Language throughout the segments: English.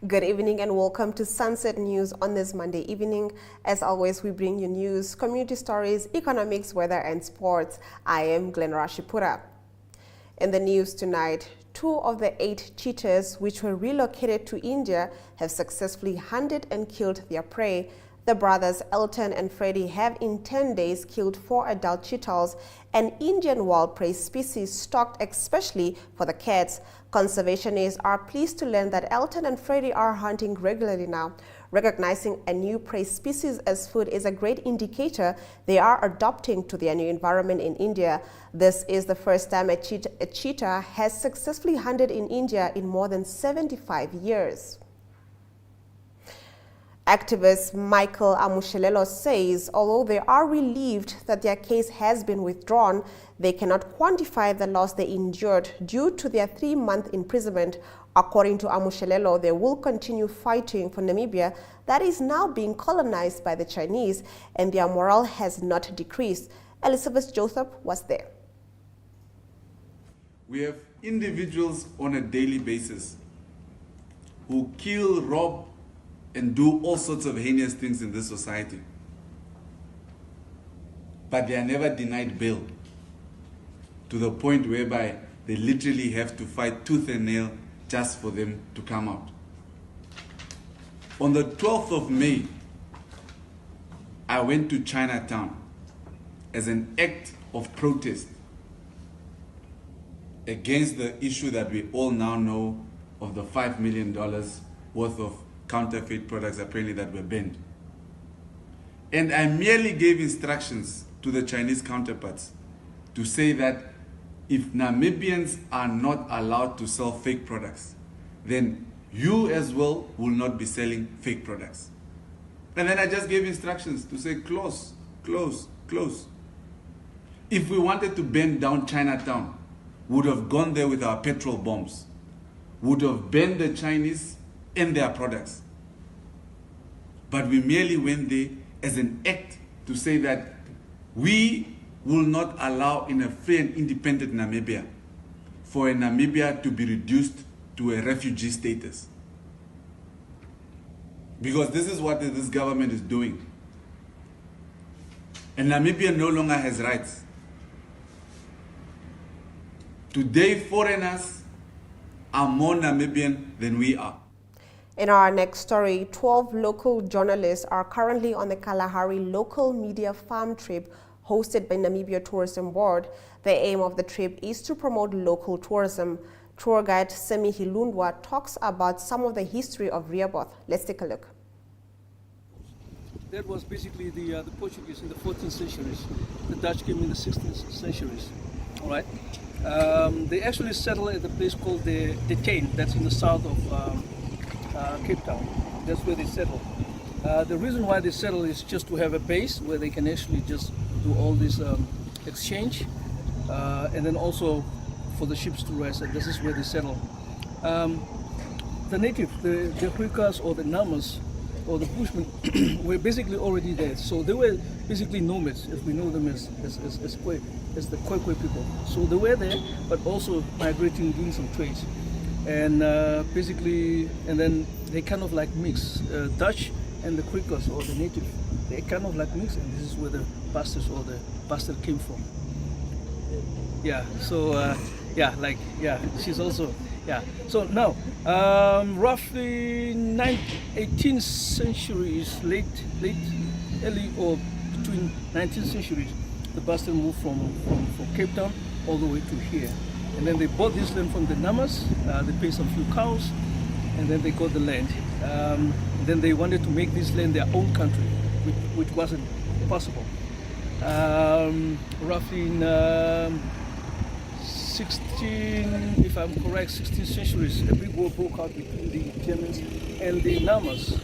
Good evening and welcome to Sunset News on this Monday evening. As always, we bring you news, community stories, economics, weather and sports. I am Glenn Rashipura. In the news tonight, 2 of the 8 cheetahs which were relocated to India have successfully hunted and killed their prey. The brothers Elton and Freddie have in 10 days killed 4 adult cheetahs, an Indian wild prey species stocked especially for the cats. Conservationists are pleased to learn that Elton and Freddie are hunting regularly now. Recognizing a new prey species as food is a great indicator they are adopting to their new environment in India. This is the first time a cheetah has successfully hunted in India in more than 75 years. Activist Michael Amushelelo says although they are relieved that their case has been withdrawn, they cannot quantify the loss they endured due to their 3-month imprisonment. According to Amushelelo, they will continue fighting for Namibia that is now being colonized by the Chinese, and their morale has not decreased. Elizabeth Gotv was there. We have individuals on a daily basis who kill, rob, and do all sorts of heinous things in this society. But they are never denied bail, to the point whereby they literally have to fight tooth and nail just for them to come out. On the 12th of May, I went to Chinatown as an act of protest against the issue that we all now know of the $5 million worth of counterfeit products apparently that were banned. And I merely gave instructions to the Chinese counterparts to say that if Namibians are not allowed to sell fake products, then you as well will not be selling fake products. And then I just gave instructions to say close, close, close. If we wanted to burn down Chinatown, we would have gone there with our petrol bombs, would have banned the Chinese and their products. But we merely went there as an act to say that we will not allow in a free and independent Namibia for a Namibia to be reduced to a refugee status. Because this is what this government is doing. And Namibia no longer has rights. Today, foreigners are more Namibian than we are. In our next story, 12 local journalists are currently on the Kalahari local media farm trip hosted by Namibia Tourism Board. The aim of the trip is to promote local tourism. Tour guide Semi Hilundwa talks about some of the history of Rehoboth. Let's take a look. That was basically the Portuguese in the 14th centuries. The Dutch came in the 16th centuries. All right. They actually settled at a place called the Tain, that's in the south of Cape Town. That's where they settle. The reason why they settle is just to have a base where they can actually just do all this exchange, and then also for the ships to rest, and this is where they settle. The native, the Huikas or the Namas or the Bushmen were basically already there. So they were basically nomads, as we know them as the Khoikhoi people. So they were there, but also migrating, doing some trades. And basically, and then they kind of like mix Dutch and the Quakers or the native. They kind of like mix, and this is where the bastards or the bastard came from. Yeah. So she's also So now, roughly 18th centuries, early or between 19th centuries, the bastard moved from Cape Town all the way to here. And then they bought this land from the Namas, they paid some few cows, and then they got the land. Then they wanted to make this land their own country, which wasn't possible. Roughly in 16th centuries, a big war broke out between the Germans and the Namas.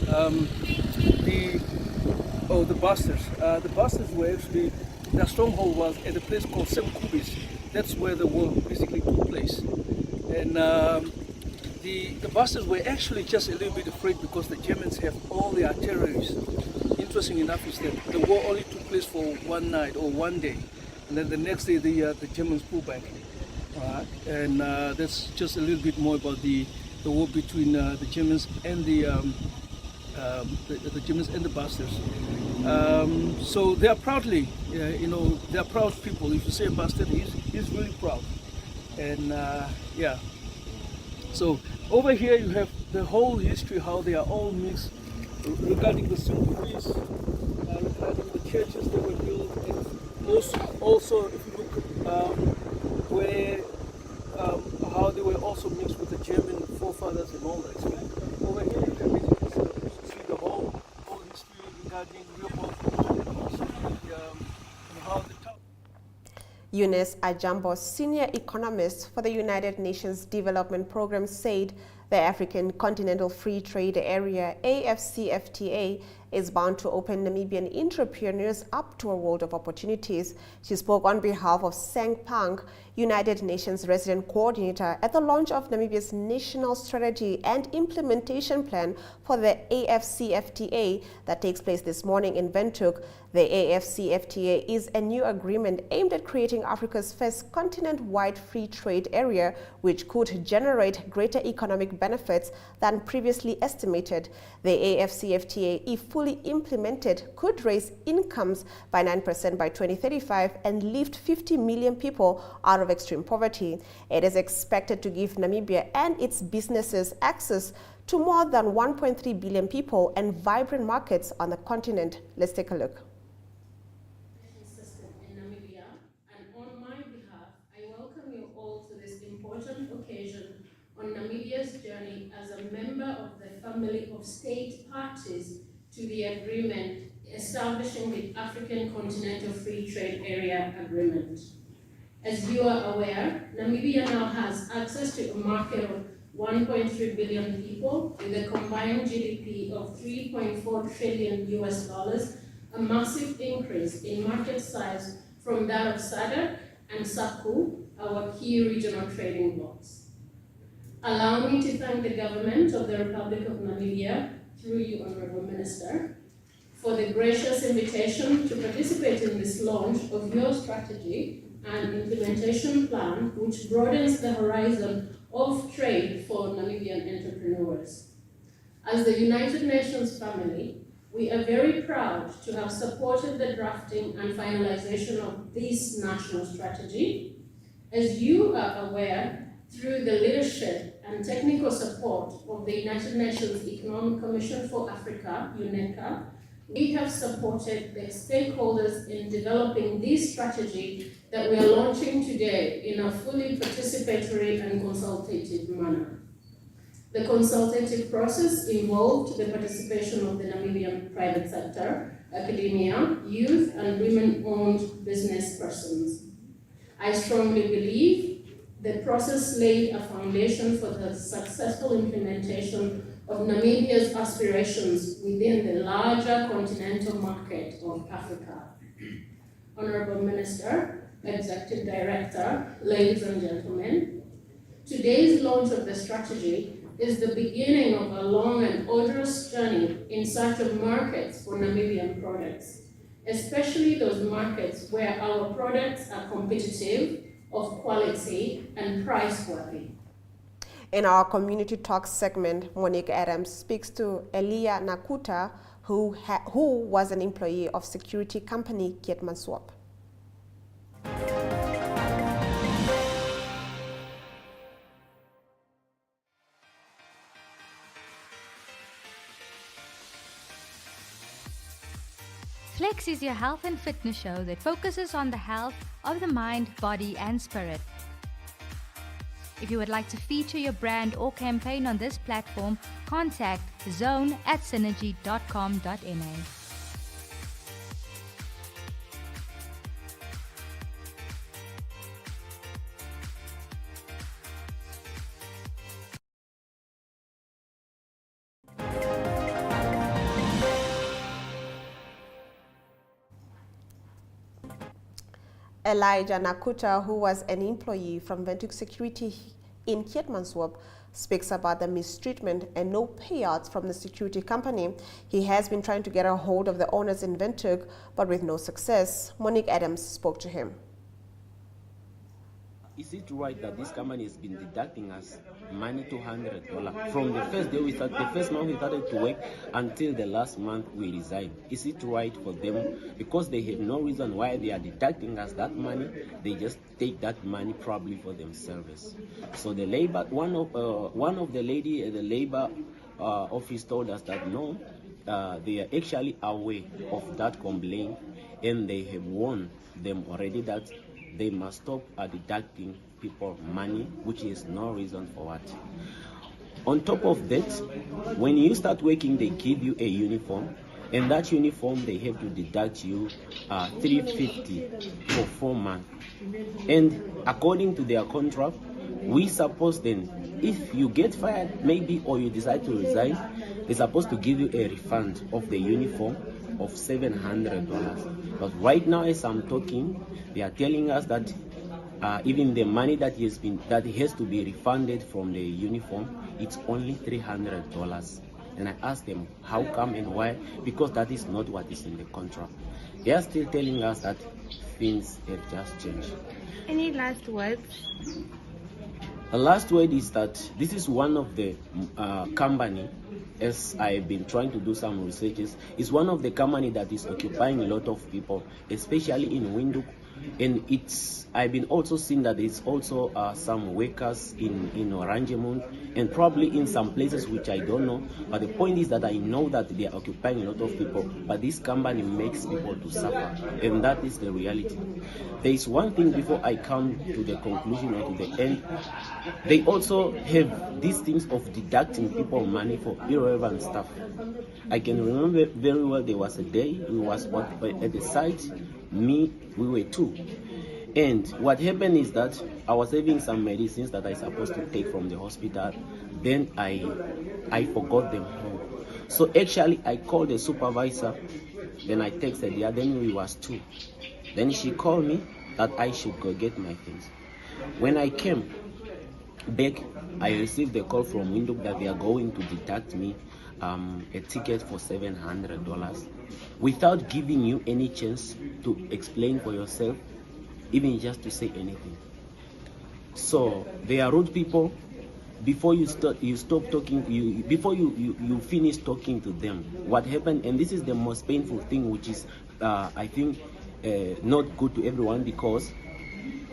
The bastards. The bastards were actually, their stronghold was at a place called Semkubis. That's where the war basically took place. And the bastards were actually just a little bit afraid because the Germans have all the artillery. Interesting enough is that the war only took place for one night or one day. And then the next day the Germans pulled back. And that's just a little bit more about the the war between the Germans and the Germans and the bastards. So they are proudly, they are proud people. If you say a bastard, he's really proud. And yeah. So over here you have the whole history, how they are all mixed, regarding the symbols, regarding the churches that were built, and also if you look where how they were also mixed with the German forefathers and all that. So over here you can basically see the whole history regarding Leopold and also how the town. Eunice Ajambo, senior economist for the United Nations Development Programme, said the African Continental Free Trade Area, AFCFTA, is bound to open Namibian entrepreneurs up to a world of opportunities. She spoke on behalf of Sang Pang, United Nations resident coordinator, at the launch of Namibia's National Strategy and Implementation Plan for the AFCFTA that takes place this morning in Windhoek. The AFCFTA is a new agreement aimed at creating Africa's first continent-wide free trade area, which could generate greater economic benefits than previously estimated. The AFCFTA, if fully implemented, could raise incomes by 9% by 2035 and lift 50 million people out of extreme poverty. It is expected to give Namibia and its businesses access to more than 1.3 billion people and vibrant markets on the continent. Let's take a look. In Namibia, and on my behalf, I welcome you all to this important occasion on Namibia's journey as a member of the family of state parties to the agreement establishing the African Continental Free Trade Area Agreement. As you are aware, Namibia now has access to a market of 1.3 billion people with a combined GDP of $3.4 trillion US, a massive increase in market size from that of SADC and SACU, our key regional trading blocs. Allow me to thank the government of the Republic of Namibia, through you, Honorable Minister, for the gracious invitation to participate in this launch of your strategy and implementation plan, which broadens the horizon of trade for Namibian entrepreneurs. As the United Nations family, we are very proud to have supported the drafting and finalization of this national strategy. As you are aware, through the leadership and technical support of the United Nations Economic Commission for Africa, UNECA, we have supported the stakeholders in developing this strategy that we are launching today in a fully participatory and consultative manner. The consultative process involved the participation of the Namibian private sector, academia, youth, and women-owned business persons. I strongly believe the process laid a foundation for the successful implementation of Namibia's aspirations within the larger continental market of Africa. Honorable Minister, Executive Director, ladies and gentlemen, today's launch of the strategy is the beginning of a long and arduous journey in search of markets for Namibian products, especially those markets where our products are competitive, of quality, and price-worthy. In our Community Talk segment, Monique Adams speaks to Elia Nakuta, who was an employee of security company Keetmanswap. Flex is your health and fitness show that focuses on the health of the mind, body, and spirit. If you would like to feature your brand or campaign on this platform, contact zone@synergy.com.na. Elijah Nakuta, who was an employee from Windhoek Security in Keetmanswap, speaks about the mistreatment and no payouts from the security company. He has been trying to get a hold of the owners in Windhoek, but with no success. Monique Adams spoke to him. is it right that this company has been deducting us money $200 from the first day the first month we started to work until the last month we resigned? Is it right for them? Because they have no reason why they are deducting us that money. They just take that money probably for themselves. So the labor, one of the lady at the labor office told us that no, they are actually aware of that complaint, and they have warned them already that they must stop deducting people money, which is no reason for what. On top of that, when you start working, they give you a uniform, and that uniform they have to deduct you $350 for 4 months. And according to their contract, we suppose then, if you get fired maybe or you decide to resign, they're supposed to give you a refund of the uniform of $700. But right now, as I'm talking, they are telling us that even the money that has to be refunded from the uniform, it's only $300. And I asked them how come and why, because that is not what is in the contract. They are still telling us that things have just changed. Any last words? The last word is that this is one of the company, as I've been trying to do some researches, is one of the company that is occupying a lot of people, especially in Windhoek. And I've been also seeing that there's also some workers in Oranjemund and probably in some places which I don't know. But the point is that I know that they are occupying a lot of people, but this company makes people to suffer, and that is the reality. There is one thing before I come to the conclusion or to the end. They also have these things of deducting people money for irrelevant stuff. I can remember very well there was a day we was at the site. We were two, and what happened is that I was having some medicines that I supposed to take from the hospital. Then I forgot them home. So actually I called the supervisor. Then I texted her. Then we was two. Then she called me that I should go get my things. When I came back, I received a call from Windhoek that they are going to deduct me a ticket for $700 without giving you any chance to explain for yourself, even just to say anything. So they are rude people. Before you stop talking, before you finish talking to them, what happened, and this is the most painful thing, which is I think not good to everyone, because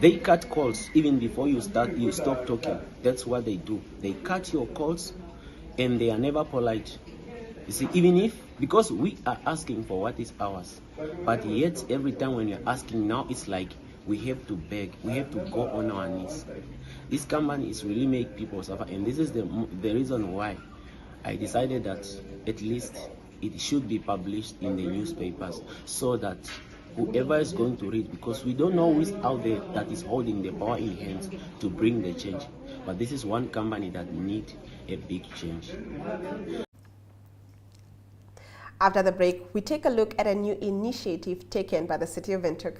they cut calls even before you stop talking. That's what they do. They cut your calls, and they are never polite. You see, because we are asking for what is ours, but yet every time when you're asking now, it's like we have to beg, we have to go on our knees. This company is really make people suffer, and this is the reason why I decided that at least it should be published in the newspapers, so that whoever is going to read, because we don't know who is out there that is holding the power in hands to bring the change. But this is one company that need a big change. After the break, we take a look at a new initiative taken by the city of Windhoek.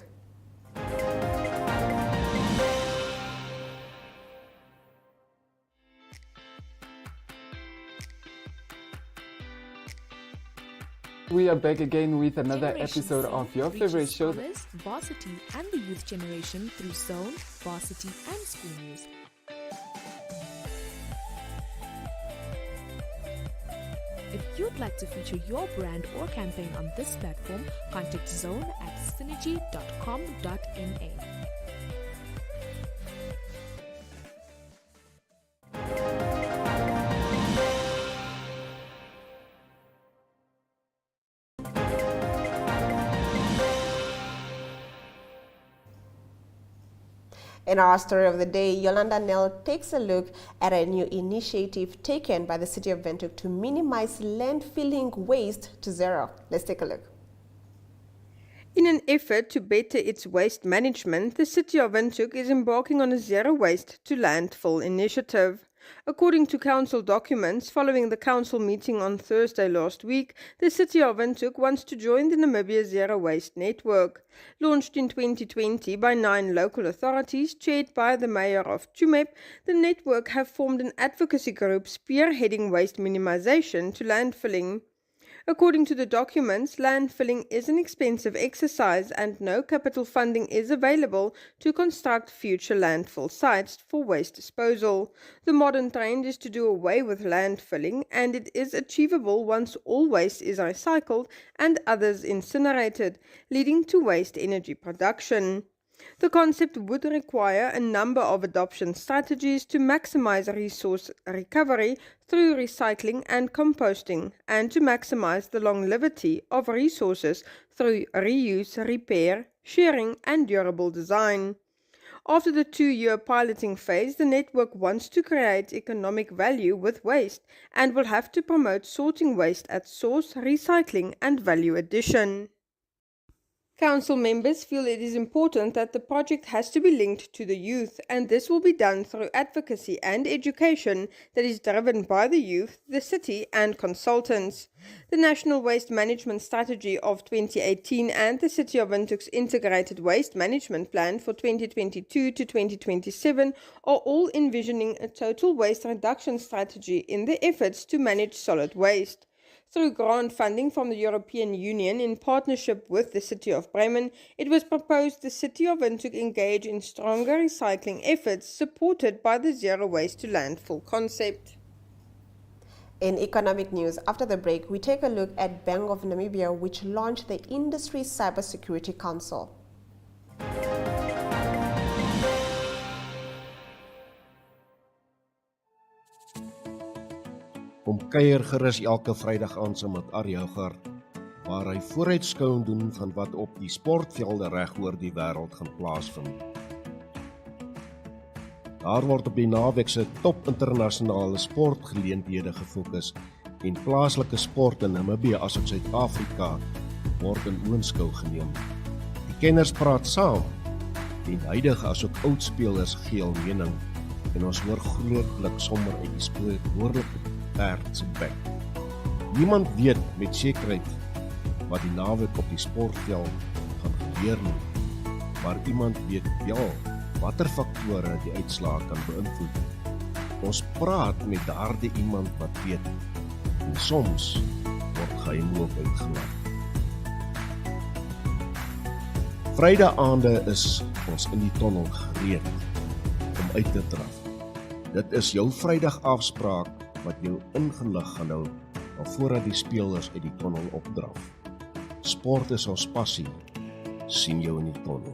We are back again with another episode of your favorite show. Scholars, varsity and the youth generation through Zone, Varsity and School News. If you'd like to feature your brand or campaign on this platform, contact Zone at synergy.com.na. In our story of the day, Yolanda Nell takes a look at a new initiative taken by the city of Windhoek to minimize landfilling waste to zero. Let's take a look. In an effort to better its waste management, the city of Windhoek is embarking on a zero waste to landfill initiative. According to council documents, following the council meeting on Thursday last week, the city of Windhoek wants to join the Namibia Zero Waste Network. Launched in 2020 by 9 local authorities, chaired by the mayor of Tsumeb, the network have formed an advocacy group spearheading waste minimization to landfilling. According to the documents, landfilling is an expensive exercise and no capital funding is available to construct future landfill sites for waste disposal. The modern trend is to do away with landfilling, and it is achievable once all waste is recycled and others incinerated, leading to waste energy production. The concept would require a number of adoption strategies to maximize resource recovery through recycling and composting, and to maximize the longevity of resources through reuse, repair, sharing, and durable design. After the 2-year piloting phase, the network wants to create economic value with waste and will have to promote sorting waste at source, recycling, and value addition. Council members feel it is important that the project has to be linked to the youth, and this will be done through advocacy and education that is driven by the youth, the city, and consultants. The National Waste Management Strategy of 2018 and the City of Windhoek's Integrated Waste Management Plan for 2022 to 2027 are all envisioning a total waste reduction strategy in the efforts to manage solid waste. Through grant funding from the European Union in partnership with the City of Bremen, it was proposed the City of Windhoek engage in stronger recycling efforts supported by the zero waste to landfill concept. In economic news, after the break, we take a look at Bank of Namibia, which launched the Industry Cybersecurity Council. Kom kuier gerus elke Vrydag aan saam met Arjouger, waar hy vooruitskouing doen van wat op die sportvelde reg oor die wêreld gaan plaasvind. Daar word op die naweek se top internasionale sportgeleenthede gefokus en plaaslike sport in Namibië asook Suid-Afrika word in oënskou geneem. Die kenners praat saam en huidige asook oud spelers gee hul mening en ons hoor grootlik sommer uit die spreekwoordelike perd se bek. Niemand weet met sekerheid wat die naweek op die sportveld gaan gebeur nie, maar iemand weet wel watter faktore die uitslae kan beïnvloed. Ons praat met daardie iemand wat weet, en soms word geheim ook uitgelaat. Vrydaande is ons in die tonnel gereed om uit te draf. Dit is jou Vrydag afspraak wat jou ingelig gaan hou alvordat die spelers uit die tonnel opdraf. Sport is ons passie, sien jou in die tonnel.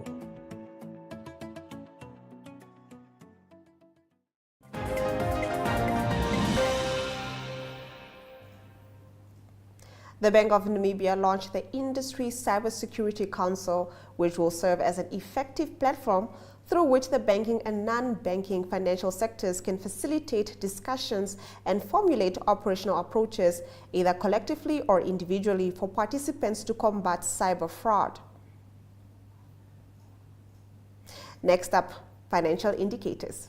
The Bank of Namibia launched the Industry Cybersecurity Council, which will serve as an effective platform through which the banking and non-banking financial sectors can facilitate discussions and formulate operational approaches, either collectively or individually, for participants to combat cyber fraud. Next up, financial indicators.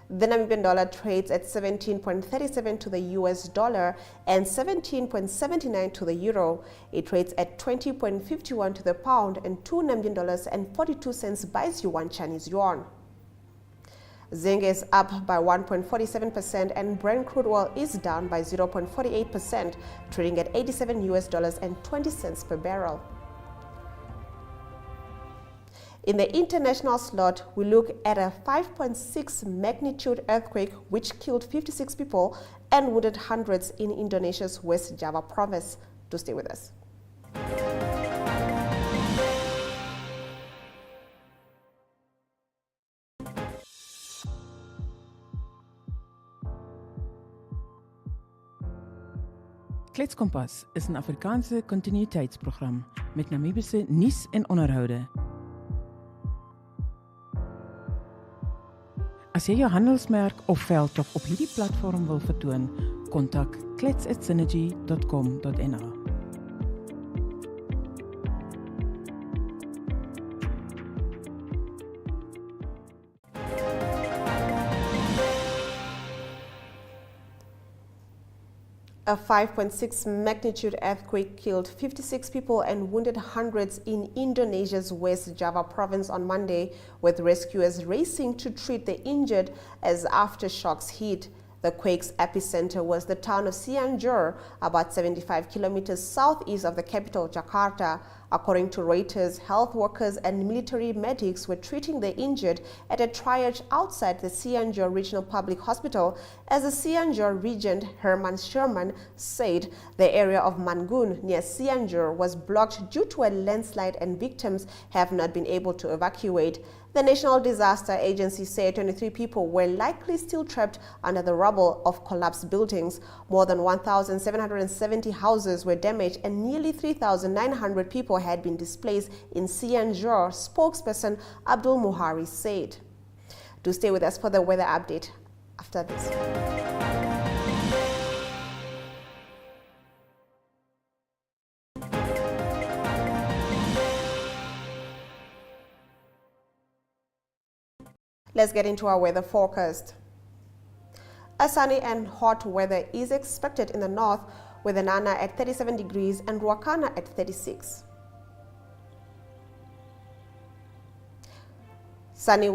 The Namibian dollar trades at 17.37 to the US dollar and 17.79 to the euro. It trades at 20.51 to the pound and 2 Namibian dollars and 42 cents buys you 1 Chinese yuan. Zinc is up by 1.47% and Brent crude oil is down by 0.48%, trading at 87 US dollars and 20 cents per barrel. In the international slot, we look at a 5.6 magnitude earthquake which killed 56 people and wounded hundreds in Indonesia's West Java province. Do stay with us. Kletskompas is 'n Afrikaanse kontinuïteitsprogram met Namibiese nuus en onderhoude. As jy jou handelsmerk of veldtog op hierdie platform wil vertoon, kontak klets@synergy.com.na. A 5.6 magnitude earthquake killed 56 people and wounded hundreds in Indonesia's West Java province on Monday, with rescuers racing to treat the injured as aftershocks hit. The quake's epicenter was the town of Cianjur, about 75 kilometers southeast of the capital, Jakarta. According to Reuters, health workers and military medics were treating the injured at a triage outside the Cianjur Regional Public Hospital. As the Cianjur Regent Herman Sherman said, the area of Mangun near Cianjur was blocked due to a landslide and victims have not been able to evacuate. The National Disaster Agency said 23 people were likely still trapped under the rubble of collapsed buildings. More than 1,770 houses were damaged and nearly 3,900 people had been displaced in Cianjur, spokesperson Abdul Muhari said. Do stay with us for the weather update after this. Let's get into our weather forecast. A sunny and hot weather is expected in the north, with Nana at 37 degrees and Ruacana at 36. Sunny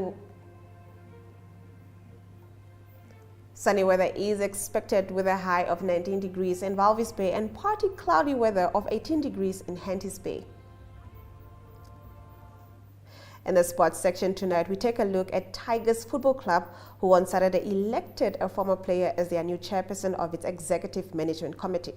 weather is expected with a high of 19 degrees in Walvis Bay and partly cloudy weather of 18 degrees in Henties Bay. In the sports section tonight, we take a look at Tigers Football Club, who on Saturday elected a former player as their new chairperson of its executive management committee.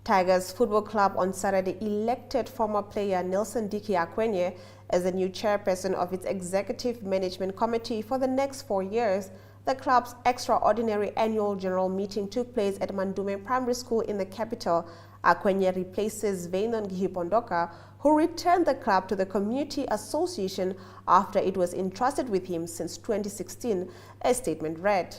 Tigers Football Club on Saturday elected former player Nelson Diki Akwenye as the new chairperson of its executive management committee for the next 4 years. The club's extraordinary annual general meeting took place at Mandume Primary School in the capital. Akwenye replaces Vainon Gihipondoka, who returned the club to the Community Association after it was entrusted with him since 2016, a statement read.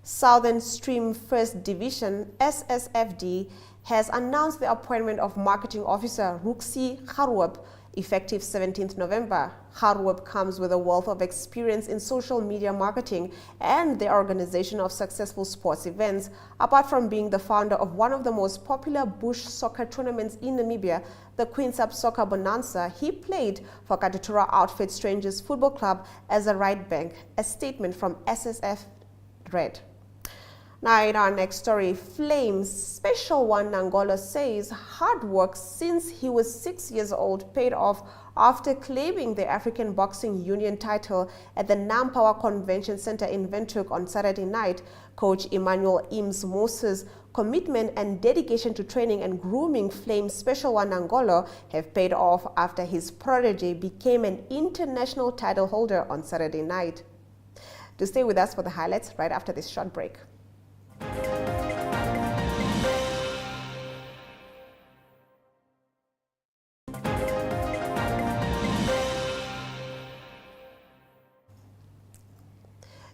Southern Stream First Division, SSFD, has announced the appointment of Marketing Officer Ruksi Kharuab effective 17th November. Kharuab comes with a wealth of experience in social media marketing and the organization of successful sports events. Apart from being the founder of one of the most popular bush soccer tournaments in Namibia, the Queen's Up Soccer Bonanza, he played for Katutura Outfit Strangers Football Club as a right back. A statement from SSF read. Now in our next story, Flames Special One Nangolo says hard work since he was 6 years old paid off after claiming the African Boxing Union title at the Nampower Convention Center in Windhoek on Saturday night. Coach Emmanuel Eames Moses' commitment and dedication to training and grooming Flames Special One Nangolo have paid off after his protege became an international title holder on Saturday night. Do stay with us for the highlights right after this short break.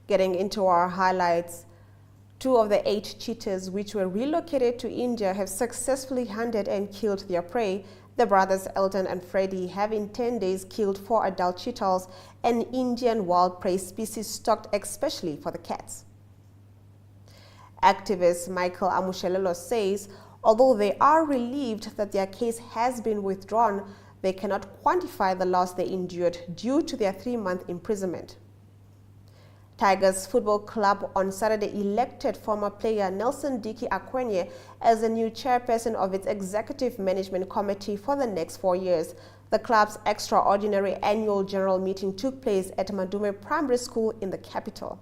Getting into our highlights, 2 of the 8 cheetahs which were relocated to India have successfully hunted and killed their prey. The brothers Elton and Freddie have in 10 days killed 4 adult cheetahs, an Indian wild prey species stocked especially for the cats. Activist Michael Amushelelo says, although they are relieved that their case has been withdrawn, they cannot quantify the loss they endured due to their 3-month imprisonment. Tigers Football Club on Saturday elected former player Nelson Diki Akwenye as the new chairperson of its executive management committee for the next 4 years. The club's extraordinary annual general meeting took place at Mandume Primary School in the capital.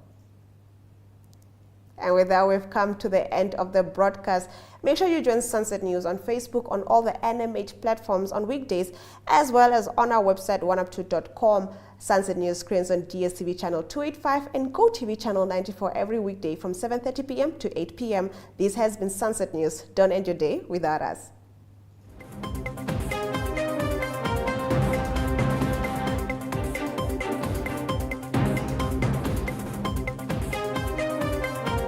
And with that, we've come to the end of the broadcast. Make sure you join Sunset News on Facebook, on all the NMH platforms on weekdays, as well as on our website, oneuptwo.com. Sunset News screens on Dstv channel 285 and Gotv channel 94 every weekday from 7:30 p.m. to 8 p.m. This has been Sunset News. Don't end your day without us.